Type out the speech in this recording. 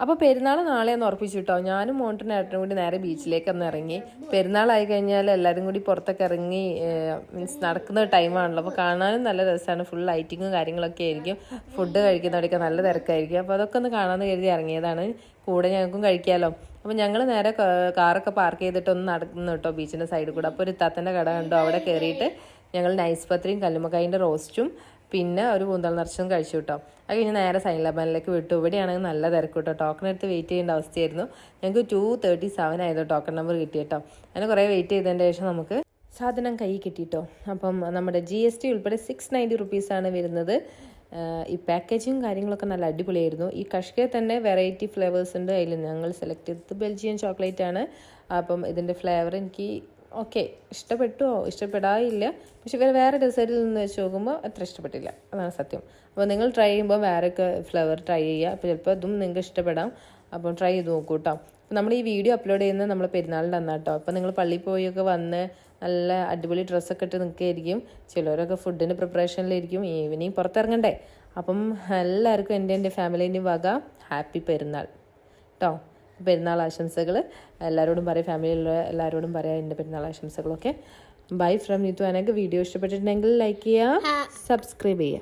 അപ്പോൾ പെരുന്നാൾ നാളെയൊന്ന് ഉറപ്പിച്ചു കേട്ടോ. ഞാനും മോണ്ടനും ഏട്ടനും കൂടി നേരെ ബീച്ചിലേക്ക് ഒന്ന് ഇറങ്ങി. പെരുന്നാളായി കഴിഞ്ഞാൽ എല്ലാവരും കൂടി പുറത്തൊക്കെ ഇറങ്ങി മീൻസ് നടക്കുന്ന ടൈമാണല്ലോ. അപ്പോൾ കാണാനും നല്ല രസമാണ്. ഫുൾ ലൈറ്റിങ്ങും കാര്യങ്ങളൊക്കെ ആയിരിക്കും. ഫുഡ് കഴിക്കുന്നവിടെയൊക്കെ നല്ല തിരക്കായിരിക്കും. അപ്പോൾ അതൊക്കെ ഒന്ന് കാണാമെന്ന് കരുതി ഇറങ്ങിയതാണ്. കൂടെ ഞങ്ങൾക്കും കഴിക്കാമല്ലോ. അപ്പോൾ ഞങ്ങൾ നേരെ കാറൊക്കെ പാർക്ക് ചെയ്തിട്ട് ഒന്ന് നടക്കുന്നു കേട്ടോ ബീച്ചിൻ്റെ സൈഡിൽ കൂടെ. അപ്പോൾ ഒരു ഇത്താത്തൻ്റെ കട കണ്ടു. അവിടെ കയറിയിട്ട് ഞങ്ങൾ നൈസ് പത്രിയും കല്ലുമ്മക്കായിൻ്റെ റോസ്റ്റും പിന്നെ ഒരു കൂന്തൽ നിറച്ചും കഴിച്ചു കേട്ടോ. അത് കഴിഞ്ഞ് നേരെ സൈൻലാബാനിലേക്ക് വിട്ടു. ഇവിടെയാണെങ്കിൽ നല്ല തിരക്ക് കേട്ടോ. ടോക്കൺ എടുത്ത് വെയിറ്റ് ചെയ്യേണ്ട അവസ്ഥയായിരുന്നു. ഞങ്ങൾക്ക് 2:37 ആയിരുന്നു ടോക്കൺ നമ്പർ കിട്ടിയിട്ടോ. അങ്ങനെ കുറേ വെയിറ്റ് ചെയ്തതിൻ്റെ ശേഷം നമുക്ക് സാധനം കൈ കിട്ടിയിട്ടോ. അപ്പം നമ്മുടെ GST ഉൾപ്പെടെ 690 റുപ്പീസാണ് വരുന്നത്. ഈ പാക്കേജിങ് കാര്യങ്ങളൊക്കെ നല്ല അടിപൊളിയായിരുന്നു. ഈ കഷ്കയിൽ തന്നെ വെറൈറ്റി ഫ്ലേവേഴ്സ് ഉണ്ട്. അതിൽ ഞങ്ങൾ സെലക്ട് ചെയ്തത് ബെൽജിയൻ ചോക്ലേറ്റ് ആണ്. അപ്പം ഇതിൻ്റെ ഫ്ലേവർ എനിക്ക് ഓക്കെ ഇഷ്ടപ്പെട്ടോ ഇഷ്ടപ്പെടാറില്ല. പക്ഷെ വേറെ ഡെസേർട്ടിൽ നിന്ന് വെച്ച് നോക്കുമ്പോൾ അത്ര ഇഷ്ടപ്പെട്ടില്ല, അതാണ് സത്യം. അപ്പോൾ നിങ്ങൾ ട്രൈ ചെയ്യുമ്പോൾ വേറെയൊക്കെ ഫ്ലേവർ ട്രൈ ചെയ്യുക. അപ്പോൾ ചിലപ്പോൾ അതും നിങ്ങൾക്ക് ഇഷ്ടപ്പെടാം. അപ്പം ട്രൈ ചെയ്ത് നോക്കൂ കേട്ടോ. അപ്പോൾ നമ്മൾ ഈ വീഡിയോ അപ്ലോഡ് ചെയ്യുന്നത് നമ്മൾ പെരുന്നാളിൻ്റെ അന്നാട്ടോ. അപ്പോൾ നിങ്ങൾ പള്ളിയിൽ പോയൊക്കെ വന്ന് നല്ല അടിപൊളി ഡ്രസ്സൊക്കെ ഇട്ട് നിൽക്കുകയായിരിക്കും. ചിലവരൊക്കെ ഫുഡിൻ്റെ പ്രിപ്പറേഷനിലായിരിക്കും. ഈവനിങ് പുറത്തിറങ്ങണ്ടേ. അപ്പം എല്ലാവർക്കും എൻ്റെ ഫാമിലീൻ്റെയും വക ഹാപ്പി പെരുന്നാൾ കേട്ടോ. പെരുന്നാൾ ആശംസകൾ എല്ലാവരോടും പറയാം. ഫാമിലിയിലുള്ള എല്ലാവരോടും പറയാം എൻ്റെ പെരുന്നാൾ ആശംസകളൊക്കെ. ബൈ ഫ്രം നീതു അനക്ക്. വീഡിയോ ഇഷ്ടപ്പെട്ടിട്ടുണ്ടെങ്കിൽ ലൈക്ക് ചെയ്യുക, സബ്സ്ക്രൈബ് ചെയ്യുക.